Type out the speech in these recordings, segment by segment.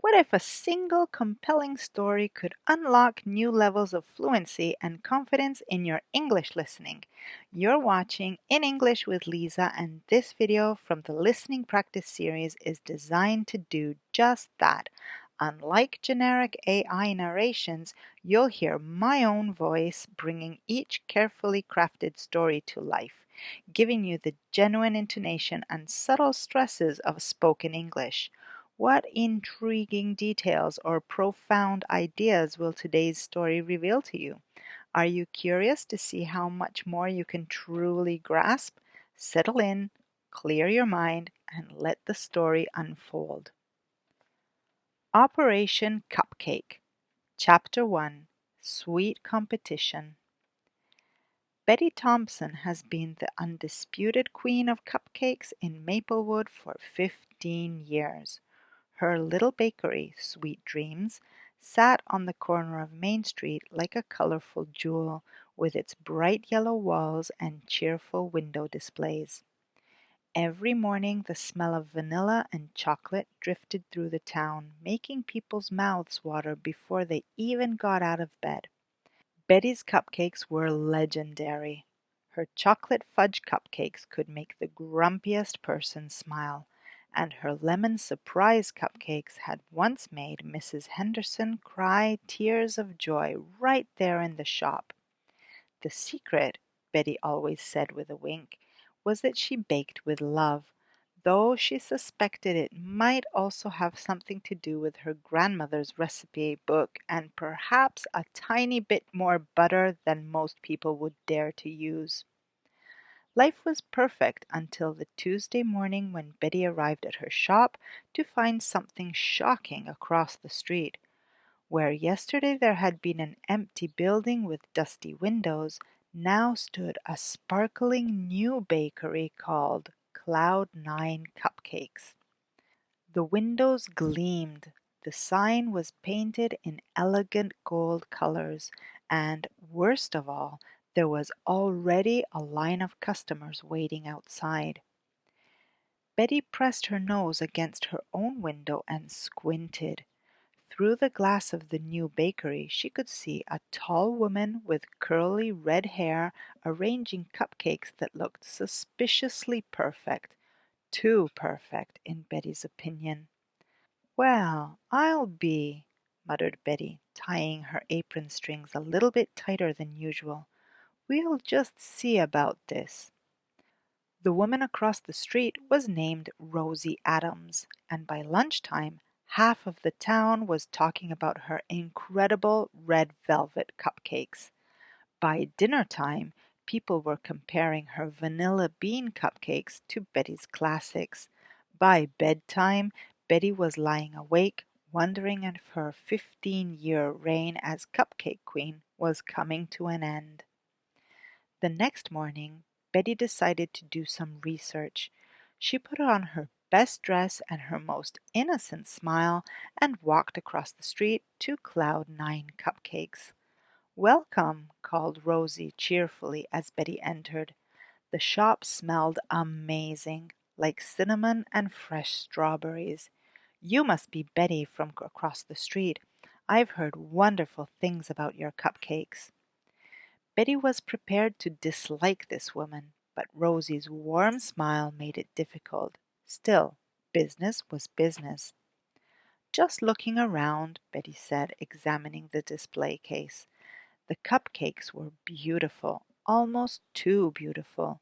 What if a single compelling story could unlock new levels of fluency and confidence in your English listening? You're watching In English with Lisa, and this video from the Listening Practice series is designed to do just that. Unlike generic AI narrations, you'll hear my own voice bringing each carefully crafted story to life, giving you the genuine intonation and subtle stresses of spoken English. What intriguing details or profound ideas will today's story reveal to you? Are you curious to see how much more you can truly grasp? Settle in, clear your mind, and let the story unfold. Operation Cupcake, Chapter 1, Sweet Competition. Betty Thompson has been the undisputed queen of cupcakes in Maplewood for 15 years. Her little bakery, Sweet Dreams, sat on the corner of Main Street like a colorful jewel, with its bright yellow walls and cheerful window displays. Every morning the smell of vanilla and chocolate drifted through the town, making people's mouths water before they even got out of bed. Betty's cupcakes were legendary. Her chocolate fudge cupcakes could make the grumpiest person smile, and her lemon surprise cupcakes had once made Mrs. Henderson cry tears of joy right there in the shop. The secret, Betty always said with a wink, was that she baked with love, though she suspected it might also have something to do with her grandmother's recipe book and perhaps a tiny bit more butter than most people would dare to use. Life was perfect until the Tuesday morning when Betty arrived at her shop to find something shocking across the street. Where yesterday there had been an empty building with dusty windows, now stood a sparkling new bakery called Cloud9 Cupcakes. The windows gleamed, the sign was painted in elegant gold colors, and, worst of all, there was already a line of customers waiting outside. Betty pressed her nose against her own window and squinted. Through the glass of the new bakery she could see a tall woman with curly red hair arranging cupcakes that looked suspiciously perfect, too perfect in Betty's opinion. "Well, I'll be," muttered Betty, tying her apron strings a little bit tighter than usual. "We'll just see about this." The woman across the street was named Rosie Adams, and by lunchtime half of the town was talking about her incredible red velvet cupcakes. By dinner time, people were comparing her vanilla bean cupcakes to Betty's classics. By bedtime, Betty was lying awake, wondering if her 15-year reign as Cupcake Queen was coming to an end. The next morning, Betty decided to do some research. She put on her best dress and her most innocent smile and walked across the street to Cloud9 Cupcakes. "Welcome," called Rosie cheerfully as Betty entered. The shop smelled amazing, like cinnamon and fresh strawberries. "You must be Betty from across the street. I've heard wonderful things about your cupcakes." Betty was prepared to dislike this woman, but Rosie's warm smile made it difficult. Still, business was business. "Just looking around," Betty said, examining the display case. The cupcakes were beautiful, almost too beautiful.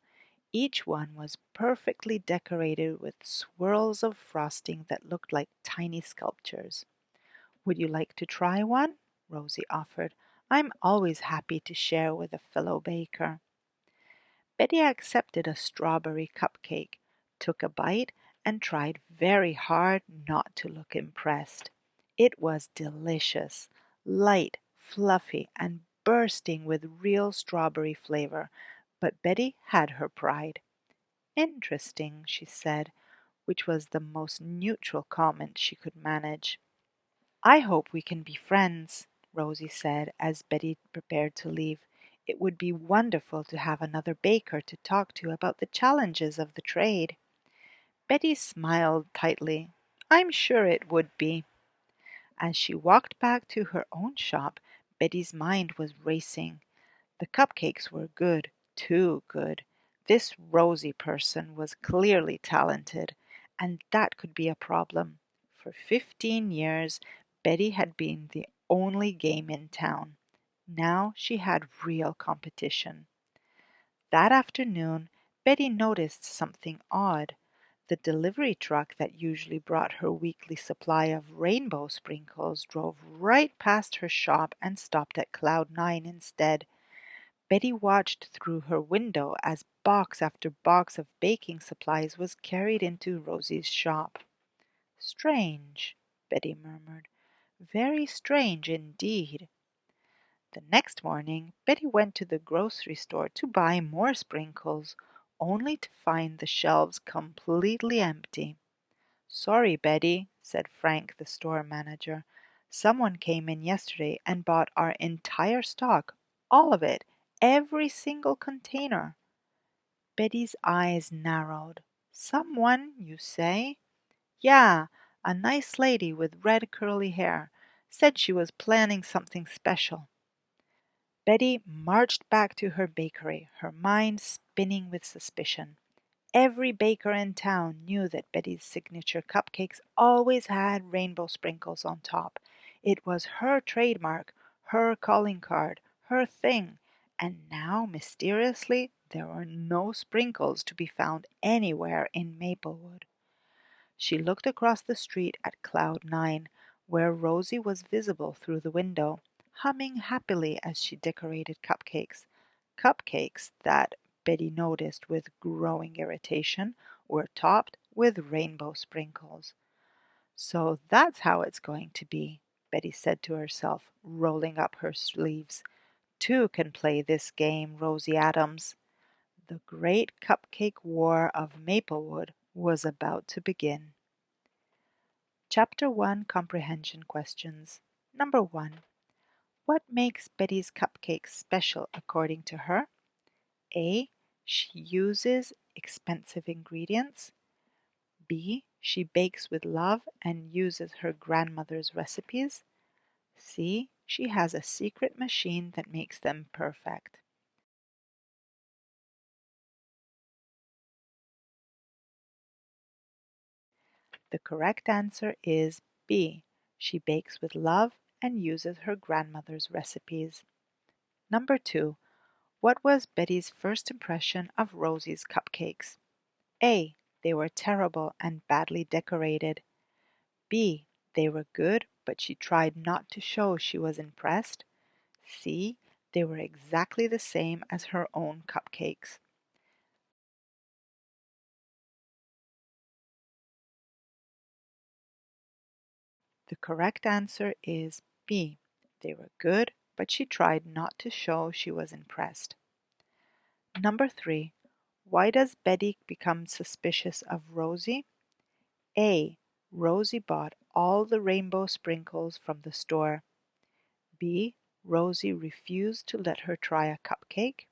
Each one was perfectly decorated with swirls of frosting that looked like tiny sculptures. "Would you like to try one?" Rosie offered. "I'm always happy to share with a fellow baker." Betty accepted a strawberry cupcake, took a bite, and tried very hard not to look impressed. It was delicious, light, fluffy, and bursting with real strawberry flavor, but Betty had her pride. "Interesting," she said, which was the most neutral comment she could manage. "I hope we can be friends," Rosie said as Betty prepared to leave. "It would be wonderful to have another baker to talk to about the challenges of the trade." Betty smiled tightly. "I'm sure it would be." As she walked back to her own shop, Betty's mind was racing. The cupcakes were good, too good. This Rosie person was clearly talented, and that could be a problem. For 15 years, Betty had been the only game in town. Now she had real competition. That afternoon, Betty noticed something odd. The delivery truck that usually brought her weekly supply of rainbow sprinkles drove right past her shop and stopped at Cloud 9 instead. Betty watched through her window as box after box of baking supplies was carried into Rosie's shop. Strange, Betty murmured. Very strange indeed. The next morning Betty went to the grocery store to buy more sprinkles, only to find the shelves completely empty. "Sorry, Betty," said Frank, the store manager. "Someone came in yesterday and bought our entire stock, all of it, every single container." Betty's eyes narrowed. "Someone, you say?" "Yeah, a nice lady with red curly hair. Said she was planning something special." Betty marched back to her bakery, her mind spinning with suspicion. Every baker in town knew that Betty's signature cupcakes always had rainbow sprinkles on top. It was her trademark, her calling card, her thing. And now, mysteriously, there were no sprinkles to be found anywhere in Maplewood. She looked across the street at Cloud 9, where Rosie was visible through the window, humming happily as she decorated cupcakes. Cupcakes that, Betty noticed with growing irritation, were topped with rainbow sprinkles. "So that's how it's going to be," Betty said to herself, rolling up her sleeves. "Two can play this game, Rosie Adams." The great cupcake war of Maplewood was about to begin. Chapter 1 Comprehension Questions. Number 1. What makes Betty's cupcakes special according to her? A. She uses expensive ingredients. B. She bakes with love and uses her grandmother's recipes. C. She has a secret machine that makes them perfect. The correct answer is B. She bakes with love and uses her grandmother's recipes. Number 2. What was Betty's first impression of Rosie's cupcakes? A. They were terrible and badly decorated. B. They were good, but she tried not to show she was impressed. C. They were exactly the same as her own cupcakes. The correct answer is B. They were good, but she tried not to show she was impressed. Number 3. Why does Betty become suspicious of Rosie? A. Rosie bought all the rainbow sprinkles from the store. B. Rosie refused to let her try a cupcake.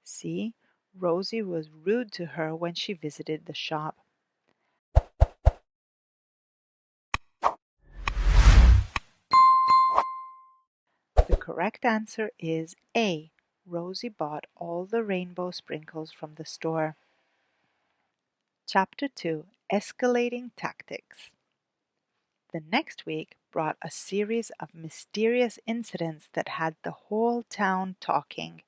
C. Rosie was rude to her when she visited the shop. The correct answer is A. Rosie bought all the rainbow sprinkles from the store. Chapter 2 Escalating Tactics. The next week brought a series of mysterious incidents that had the whole town talking.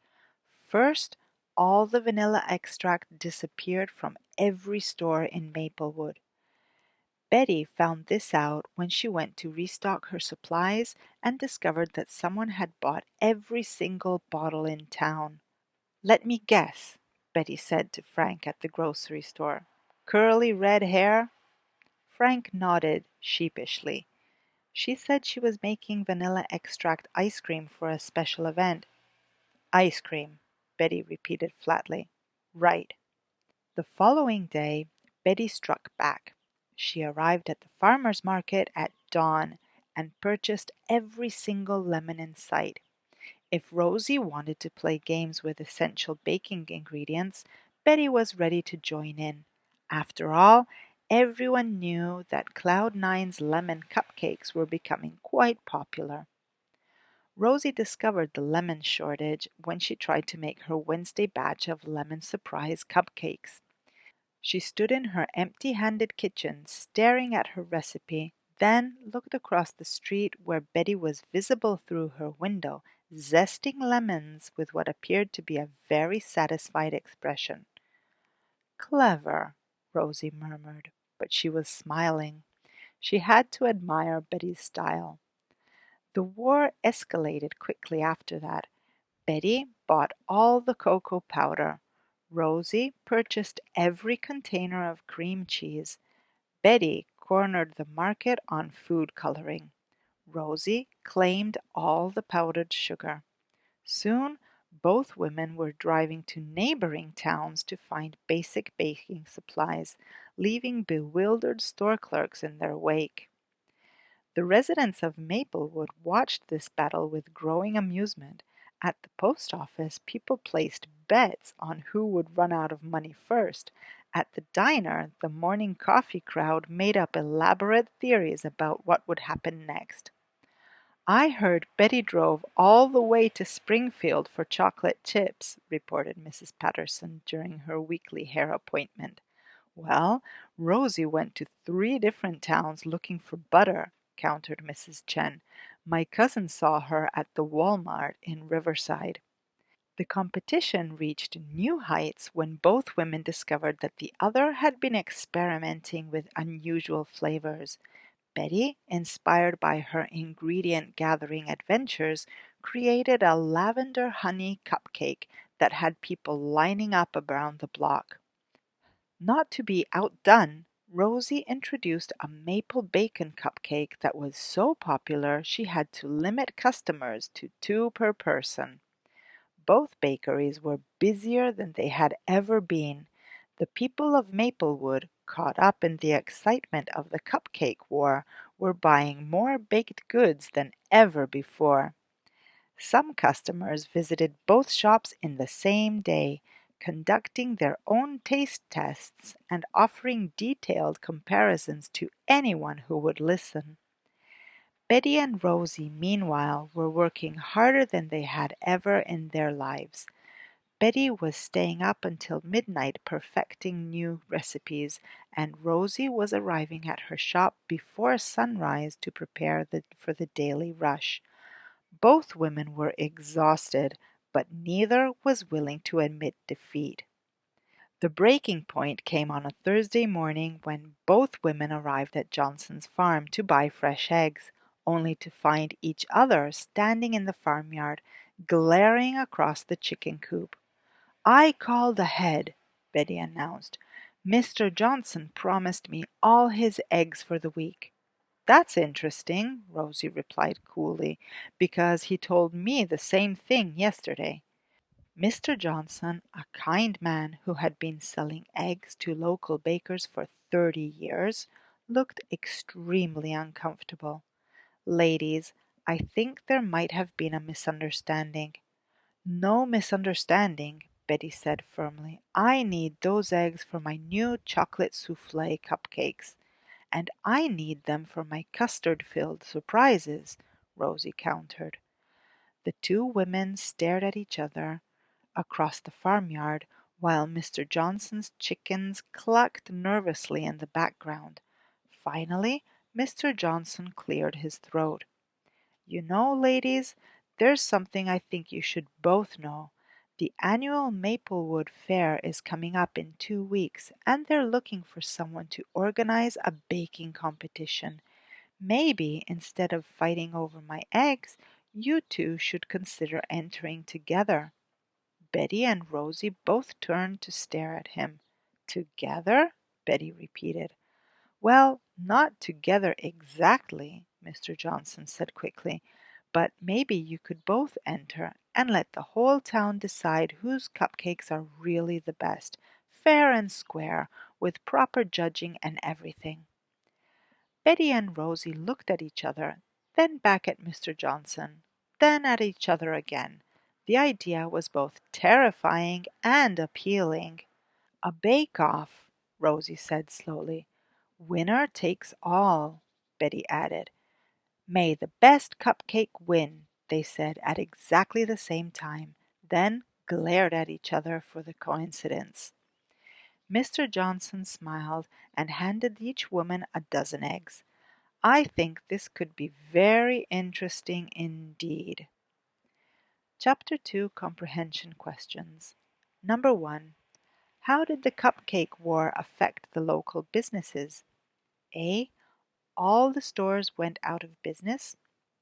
First, all the vanilla extract disappeared from every store in Maplewood. Betty found this out when she went to restock her supplies and discovered that someone had bought every single bottle in town. "Let me guess," Betty said to Frank at the grocery store. "Curly red hair?" Frank nodded sheepishly. "She said she was making vanilla extract ice cream for a special event." "Ice cream," Betty repeated flatly. "Right." The following day, Betty struck back. She arrived at the farmer's market at dawn and purchased every single lemon in sight. If Rosie wanted to play games with essential baking ingredients, Betty was ready to join in. After all, Everyone knew that Cloud9's lemon cupcakes were becoming quite popular. Rosie discovered the lemon shortage when she tried to make her Wednesday batch of lemon surprise cupcakes. She stood in her empty-handed kitchen, staring at her recipe, then looked across the street where Betty was visible through her window, zesting lemons with what appeared to be a very satisfied expression. "Clever," Rosie murmured, but she was smiling. She had to admire Betty's style. The war escalated quickly after that. Betty bought all the cocoa powder. Rosie purchased every container of cream cheese. Betty cornered the market on food coloring. Rosie claimed all the powdered sugar. Soon both women were driving to neighboring towns to find basic baking supplies, leaving bewildered store clerks in their wake. The residents of Maplewood watched this battle with growing amusement. At the post office, people placed bets on who would run out of money first. At the diner, the morning coffee crowd made up elaborate theories about what would happen next. "I heard Betty drove all the way to Springfield for chocolate chips," reported Mrs. Patterson during her weekly hair appointment. "Well, Rosie went to 3 different towns looking for butter," countered Mrs. Chen. "My cousin saw her at the Walmart in Riverside." The competition reached new heights when both women discovered that the other had been experimenting with unusual flavors. Betty, inspired by her ingredient gathering adventures, created a lavender honey cupcake that had people lining up around the block. Not to be outdone, Rosie introduced a maple bacon cupcake that was so popular she had to limit customers to 2 per person. Both bakeries were busier than they had ever been. The people of Maplewood, caught up in the excitement of the cupcake war, were buying more baked goods than ever before. Some customers visited both shops in the same day, conducting their own taste tests and offering detailed comparisons to anyone who would listen. Betty and Rosie, meanwhile, were working harder than they had ever in their lives. Betty was staying up until midnight perfecting new recipes, and Rosie was arriving at her shop before sunrise to prepare for the daily rush. Both women were exhausted, but neither was willing to admit defeat. The breaking point came on a Thursday morning when both women arrived at Johnson's farm to buy fresh eggs, only to find each other standing in the farmyard, glaring across the chicken coop. "I called ahead," Betty announced. "Mr. Johnson promised me all his eggs for the week." "That's interesting," Rosie replied coolly, "because he told me the same thing yesterday." Mr. Johnson, a kind man who had been selling eggs to local bakers for 30 years, looked extremely uncomfortable. "Ladies, I think there might have been a misunderstanding." "No misunderstanding," Betty said firmly. "I need those eggs for my new chocolate souffle cupcakes." "And I need them for my custard-filled surprises," Rosie countered. The 2 women stared at each other across the farmyard while Mr. Johnson's chickens clucked nervously in the background. Finally, Mr. Johnson cleared his throat. "You know, ladies, there's something I think you should both know. The annual Maplewood Fair is coming up in 2 weeks, and they're looking for someone to organize a baking competition. Maybe instead of fighting over my eggs, you 2 should consider entering together." Betty and Rosie both turned to stare at him. "Together?" Betty repeated. "Well, not together exactly," Mr. Johnson said quickly, "but maybe you could both enter and let the whole town decide whose cupcakes are really the best, fair and square, with proper judging and everything." Betty and Rosie looked at each other, then back at Mr. Johnson, then at each other again. The idea was both terrifying and appealing. "A bake-off," Rosie said slowly. "Winner takes all," Betty added. "May the best cupcake win," they said at exactly the same time, then glared at each other for the coincidence. Mr. Johnson smiled and handed each woman a dozen eggs. "I think this could be very interesting indeed." Chapter 2 Comprehension Questions. Number 1. How did the cupcake war affect the local businesses? A. All the stores went out of business.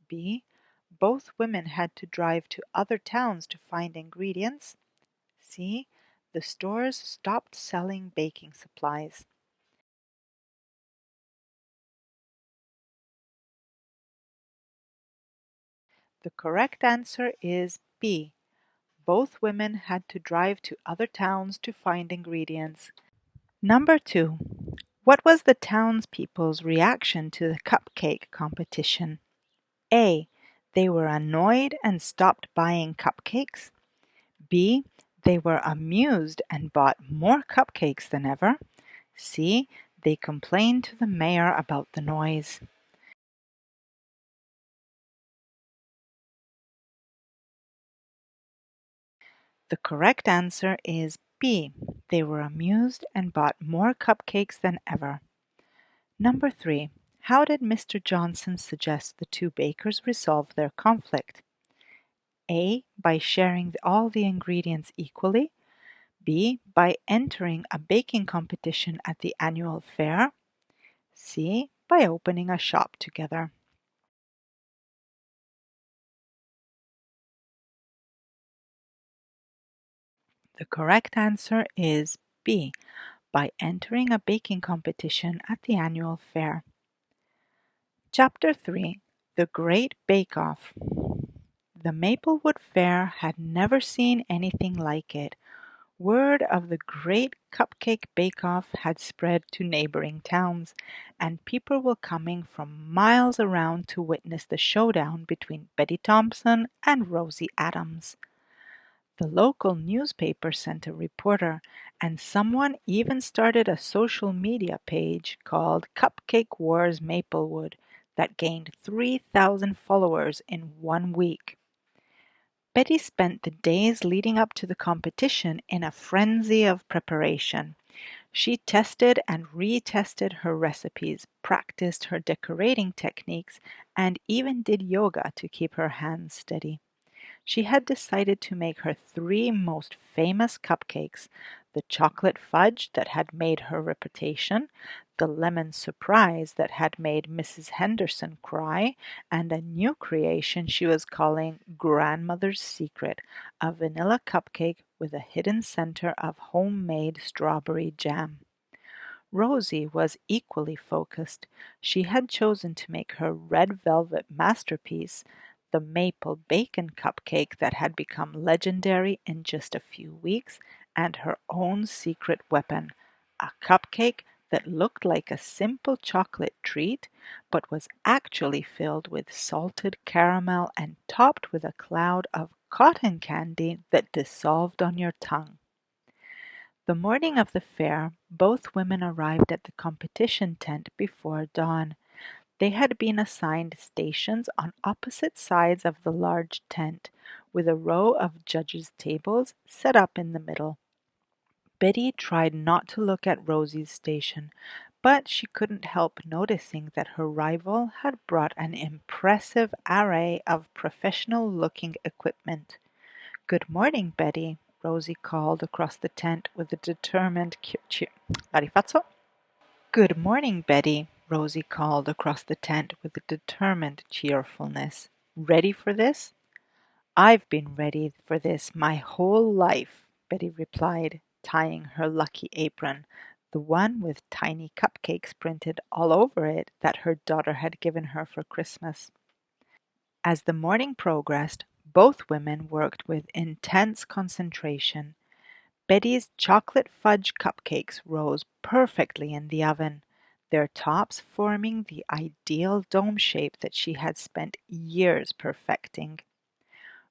B. Both women had to drive to other towns to find ingredients. C. The stores stopped selling baking supplies. The correct answer is B. Both women had to drive to other towns to find ingredients. Number 2. What was the townspeople's reaction to the cupcake competition? A. They were annoyed and stopped buying cupcakes. B. They were amused and bought more cupcakes than ever. C. They complained to the mayor about the noise. The correct answer is B. They were amused and bought more cupcakes than ever. Number 3. How did Mr. Johnson suggest the two bakers resolve their conflict? A. By sharing all the ingredients equally. B. By entering a baking competition at the annual fair. C. By opening a shop together. The correct answer is B. By entering a baking competition at the annual fair. Chapter 3 The Great Bake Off. The Maplewood Fair had never seen anything like it. Word of the Great Cupcake Bake Off had spread to neighboring towns, and people were coming from miles around to witness the showdown between Betty Thompson and Rosie Adams. The local newspaper sent a reporter, and someone even started a social media page called Cupcake Wars Maplewood that gained 3,000 followers in 1 week. Betty spent the days leading up to the competition in a frenzy of preparation. She tested and retested her recipes, practiced her decorating techniques, and even did yoga to keep her hands steady. She had decided to make her three most famous cupcakes: the chocolate fudge that had made her reputation, the lemon surprise that had made Mrs. Henderson cry, and a new creation she was calling Grandmother's Secret, a vanilla cupcake with a hidden center of homemade strawberry jam. Rosie was equally focused. She had chosen to make her red velvet masterpiece, the maple bacon cupcake that had become legendary in just a few weeks, and her own secret weapon, a cupcake that looked like a simple chocolate treat, but was actually filled with salted caramel and topped with a cloud of cotton candy that dissolved on your tongue. The morning of the fair, both women arrived at the competition tent before dawn. They had been assigned stations on opposite sides of the large tent, with a row of judges' tables set up in the middle. Betty tried not to look at Rosie's station, but she couldn't help noticing that her rival had brought an impressive array of professional-looking equipment. "Good morning, Betty," Rosie called across the tent with a determined "Arrivazzo?" "Good morning, Betty," Rosie called across the tent with a determined cheerfulness. "Ready for this?" "I've been ready for this my whole life," Betty replied, tying her lucky apron, the one with tiny cupcakes printed all over it that her daughter had given her for Christmas. As the morning progressed, both women worked with intense concentration. Betty's chocolate fudge cupcakes rose perfectly in the oven, their tops forming the ideal dome shape that she had spent years perfecting.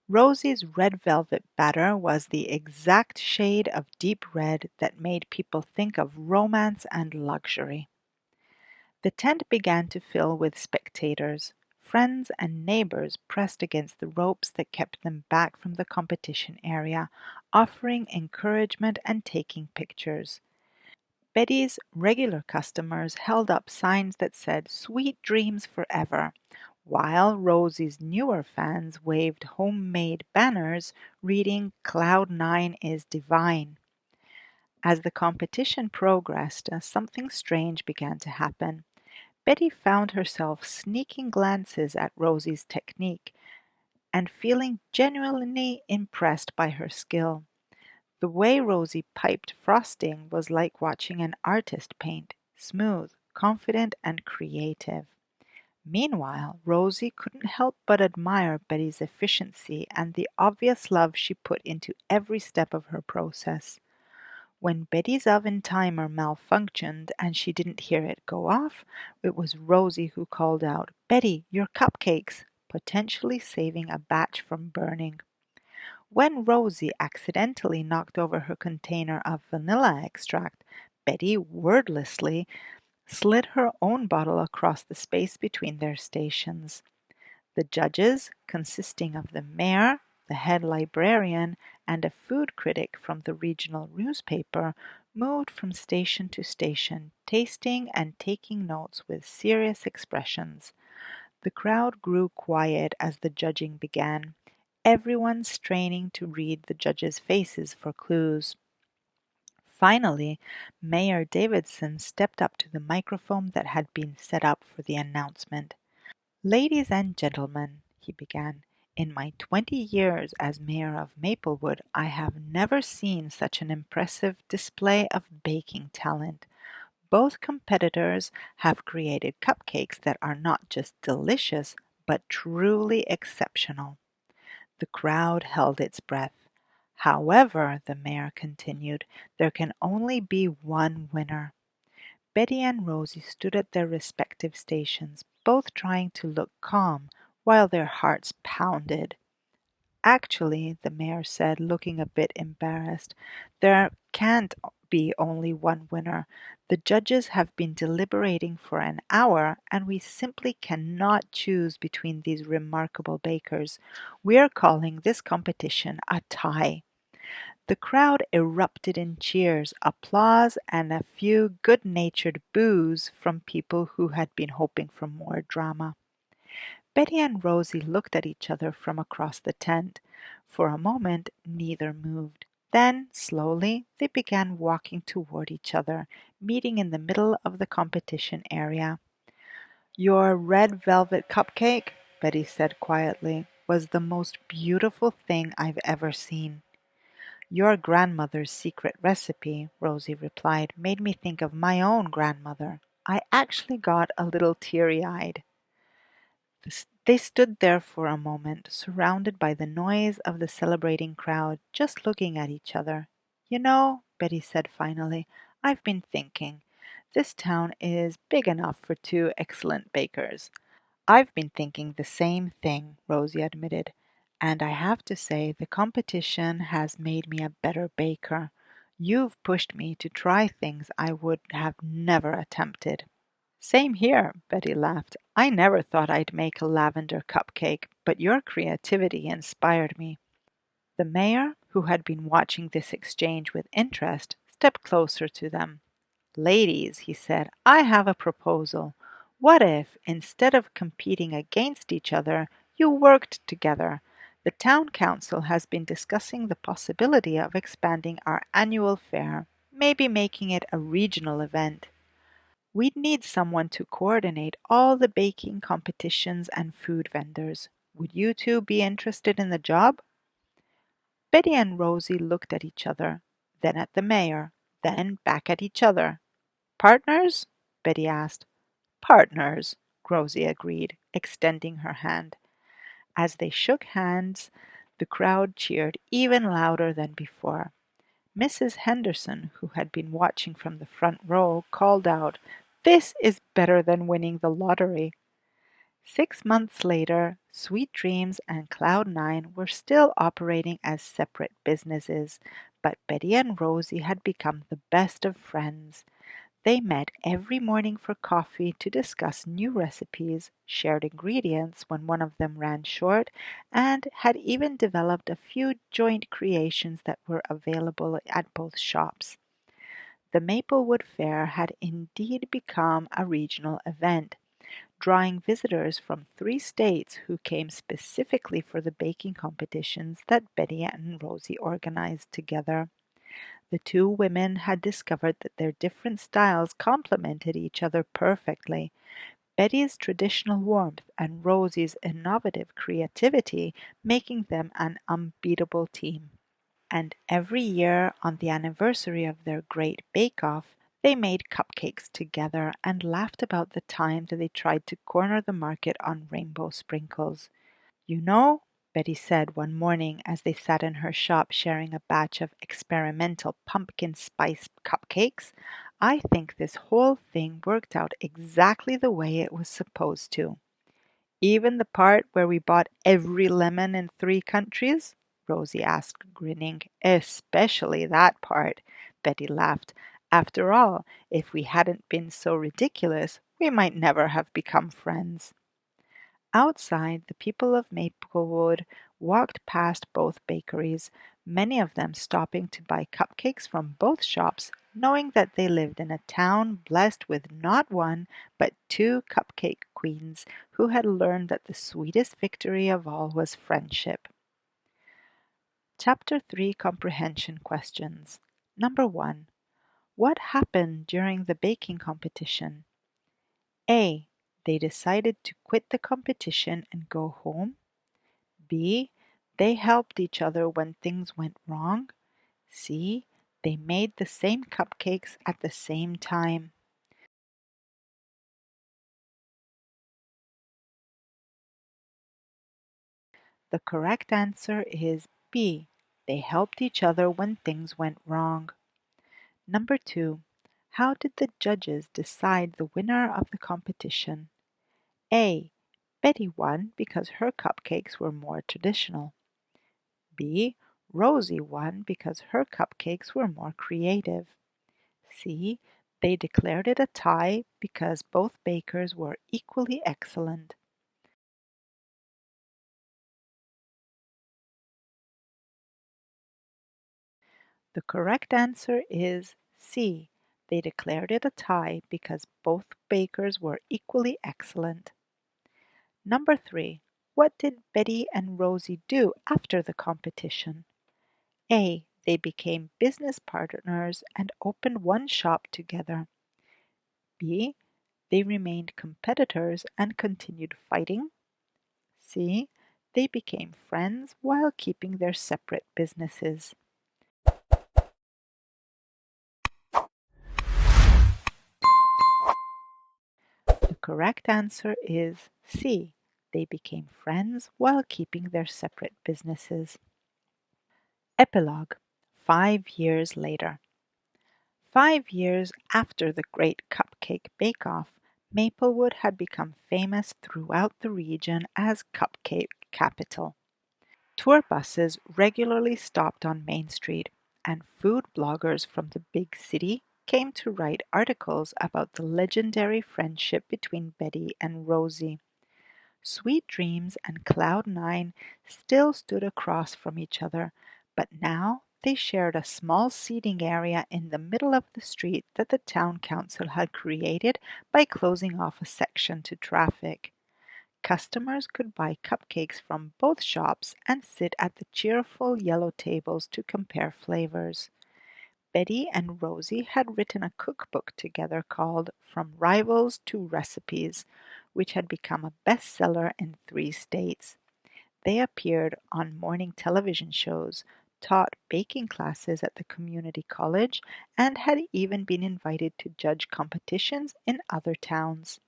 Rosie's red velvet batter was the exact shade of deep red that made people think of romance and luxury. The tent began to fill with spectators. Friends and neighbors pressed against the ropes that kept them back from the competition area, offering encouragement and taking pictures. Betty's regular customers held up signs that said "Sweet Dreams Forever," while Rosie's newer fans waved homemade banners reading "Cloud9 is divine." As the competition progressed, something strange began to happen. Betty found herself sneaking glances at Rosie's technique and feeling genuinely impressed by her skill. The way Rosie piped frosting was like watching an artist paint, smooth, confident, and creative. Meanwhile, Rosie couldn't help but admire Betty's efficiency and the obvious love she put into every step of her process. When Betty's oven timer malfunctioned and she didn't hear it go off, it was Rosie who called out, "Betty, your cupcakes!" potentially saving a batch from burning. When Rosie accidentally knocked over her container of vanilla extract, Betty wordlessly slid her own bottle across the space between their stations. The judges, consisting of the mayor, the head librarian, and a food critic from the regional newspaper, moved from station to station, tasting and taking notes with serious expressions. The crowd grew quiet as the judging began, everyone straining to read the judges' faces for clues. Finally, Mayor Davidson stepped up to the microphone that had been set up for the announcement. "Ladies and gentlemen," he began, "in my 20 years as mayor of Maplewood, I have never seen such an impressive display of baking talent. Both competitors have created cupcakes that are not just delicious, but truly exceptional." The crowd held its breath. "However," the mayor continued, "there can only be one winner." Betty and Rosie stood at their respective stations, both trying to look calm while their hearts pounded. "Actually," the mayor said, looking a bit embarrassed, "there can't be only one winner. The judges have been deliberating for an hour, and we simply cannot choose between these remarkable bakers. We're calling this competition a tie." The crowd erupted in cheers, applause, and a few good-natured boos from people who had been hoping for more drama. Betty and Rosie looked at each other from across the tent. For a moment neither moved. Then, slowly, they began walking toward each other, meeting in the middle of the competition area. "Your red velvet cupcake," Betty said quietly, "was the most beautiful thing I've ever seen." "Your grandmother's secret recipe," Rosie replied, "made me think of my own grandmother. I actually got a little teary-eyed." They stood there for a moment, surrounded by the noise of the celebrating crowd, just looking at each other. "You know," Betty said finally, "I've been thinking. This town is big enough for two excellent bakers." "I've been thinking the same thing," Rosie admitted, "and I have to say the competition has made me a better baker. You've pushed me to try things I would have never attempted." "Same here," Betty laughed. "I never thought I'd make a lavender cupcake, but your creativity inspired me." The mayor, who had been watching this exchange with interest, stepped closer to them. "Ladies," he said, "I have a proposal. What if, instead of competing against each other, you worked together? The town council has been discussing the possibility of expanding our annual fair, maybe making it a regional event. We'd need someone to coordinate all the baking competitions and food vendors. Would you two be interested in the job?" Betty and Rosie looked at each other, then at the mayor, then back at each other. "Partners?" Betty asked. "Partners," Rosie agreed, extending her hand. As they shook hands, the crowd cheered even louder than before. Mrs. Henderson, who had been watching from the front row, called out, "This is better than winning the lottery." 6 months later, Sweet Dreams and Cloud9 were still operating as separate businesses, but Betty and Rosie had become the best of friends. They met every morning for coffee to discuss new recipes, shared ingredients when one of them ran short, and had even developed a few joint creations that were available at both shops. The Maplewood Fair had indeed become a regional event, drawing visitors from 3 states who came specifically for the baking competitions that Betty and Rosie organized together. The two women had discovered that their different styles complemented each other perfectly. Betty's traditional warmth and Rosie's innovative creativity making them an unbeatable team. And every year on the anniversary of their great bake-off, they made cupcakes together and laughed about the time that they tried to corner the market on rainbow sprinkles. "You know," Betty said one morning as they sat in her shop sharing a batch of experimental pumpkin spice cupcakes, "I think this whole thing worked out exactly the way it was supposed to." "Even the part where we bought every lemon in 3 countries?" Rosie asked, grinning. "Especially that part," Betty laughed. "After all, if we hadn't been so ridiculous, we might never have become friends." Outside, the people of Maplewood walked past both bakeries, many of them stopping to buy cupcakes from both shops, knowing that they lived in a town blessed with not one, but 2 cupcake queens who had learned that the sweetest victory of all was friendship. Chapter 3 Comprehension Questions. Number 1. What happened during the baking competition? A. They decided to quit the competition and go home. B. They helped each other when things went wrong. C. They made the same cupcakes at the same time. The correct answer is B. They helped each other when things went wrong. Number 2. How did the judges decide the winner of the competition? A. Betty won because her cupcakes were more traditional. B. Rosie won because her cupcakes were more creative. C. They declared it a tie because both bakers were equally excellent. The correct answer is C. They declared it a tie because both bakers were equally excellent. Number 3. What did Betty and Rosie do after the competition? A. They became business partners and opened one shop together. B. They remained competitors and continued fighting. C. They became friends while keeping their separate businesses. The correct answer is C. They became friends while keeping their separate businesses. Epilogue. 5 years later. 5 years after the Great Cupcake Bake-Off, Maplewood had become famous throughout the region as Cupcake Capital. Tour buses regularly stopped on Main Street, and food bloggers from the big city came to write articles about the legendary friendship between Betty and Rosie. Sweet Dreams and Cloud Nine still stood across from each other, but now they shared a small seating area in the middle of the street that the town council had created by closing off a section to traffic. Customers could buy cupcakes from both shops and sit at the cheerful yellow tables to compare flavors. Betty and Rosie had written a cookbook together called From Rivals to Recipes, which had become a bestseller in 3 states. They appeared on morning television shows, taught baking classes at the community college, and had even been invited to judge competitions in other towns.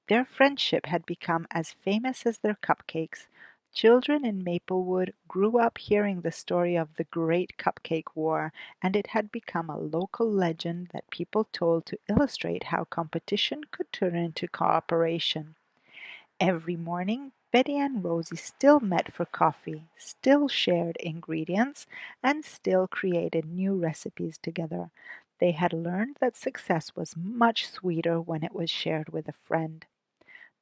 Their friendship had become as famous as their cupcakes. Children in Maplewood grew up hearing the story of the Great Cupcake War, and it had become a local legend that people told to illustrate how competition could turn into cooperation. Every morning, Betty and Rosie still met for coffee, still shared ingredients, and still created new recipes together. They had learned that success was much sweeter when it was shared with a friend.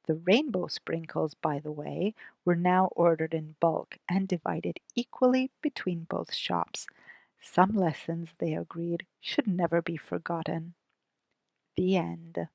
The rainbow sprinkles, by the way, were now ordered in bulk and divided equally between both shops. Some lessons, they agreed, should never be forgotten. The end.